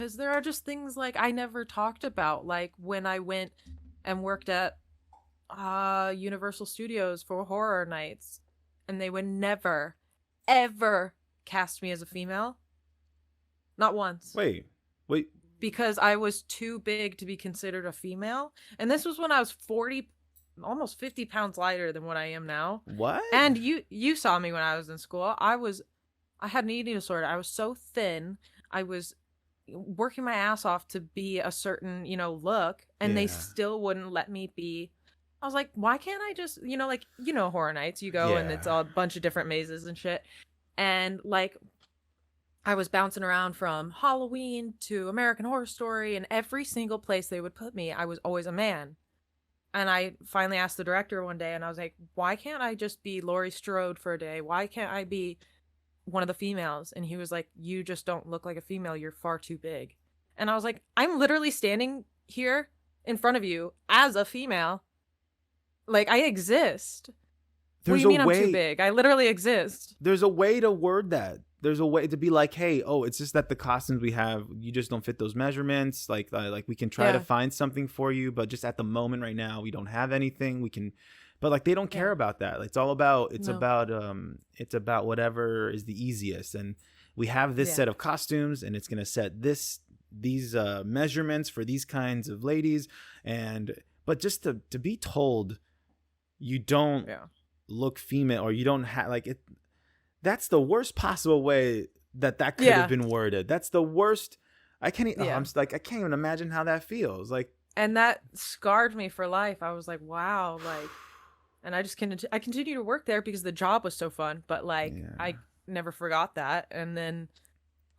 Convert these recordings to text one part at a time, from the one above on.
because there are just things like I never talked about, like when I went and worked at Universal Studios for horror nights, and they would never, ever cast me as a female. Not once. Wait, wait. Because I was too big to be considered a female. And this was when I was 40, almost 50 pounds lighter than what I am now. What? And you saw me when I was in school. I had an eating disorder. I was so thin. I was working my ass off to be a certain, look, and they Yeah. still wouldn't let me be. I was like, why can't I just, like, Horror Nights, you go and Yeah. it's a bunch of different mazes and shit. And like I was bouncing around from Halloween to American Horror Story, and every single place they would put me, I was always a man. And I finally asked the director one day, and I was like, why can't I just be Laurie Strode for a day? Why can't I be one of the females? And he was like, you just don't look like a female. You're far too big. And I was like, I'm literally standing here in front of you as a female. Like, I exist. What do you mean I'm too big? I literally exist. There's a way to word that. There's a way to be like, hey, oh, it's just that the costumes we have, you just don't fit those measurements. Like we can try to find something for you, but just at the moment right now, we don't have anything. We can, but like they don't care about that. It's all about it's about whatever is the easiest. And we have this set of costumes, and it's gonna set these measurements for these kinds of ladies. But just to be told you don't look female, or you don't have like it. That's the worst possible way that could have been worded. That's the worst. I can't. I'm like, I can't even imagine how that feels. Like, and that scarred me for life. I was like, wow, like, and I continued to work there because the job was so fun. But like, I never forgot that. And then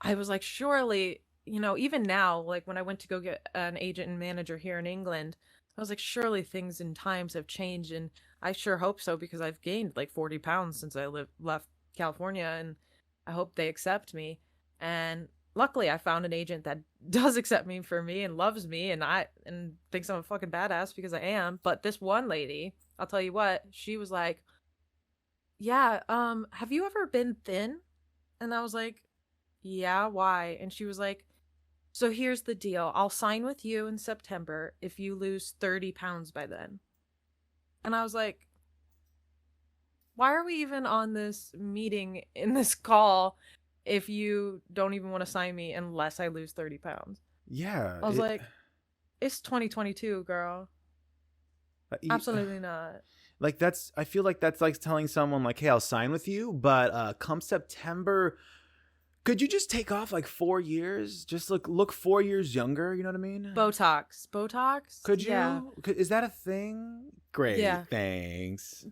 I was like, surely, even now, like when I went to go get an agent and manager here in England, I was like, surely things and times have changed, and I sure hope so, because I've gained like 40 pounds since I left California, and I hope they accept me. And luckily I found an agent that does accept me for me and loves me, and thinks I'm a fucking badass, because I am. But this one lady, I'll tell you what, she was like, yeah, have you ever been thin? And I was like, yeah, why? And she was like, so here's the deal, I'll sign with you in September if you lose 30 pounds by then. And I was like, why are we even on this meeting in this call if you don't even want to sign me unless I lose 30 pounds? Yeah. I was like, it's 2022, girl. Absolutely not. Like I feel like that's like telling someone like, hey, I'll sign with you, but come September, could you just take off like 4 years? Just look 4 years younger. You know what I mean? Botox. Could you? Yeah. Is that a thing? Great. Yeah. Thanks.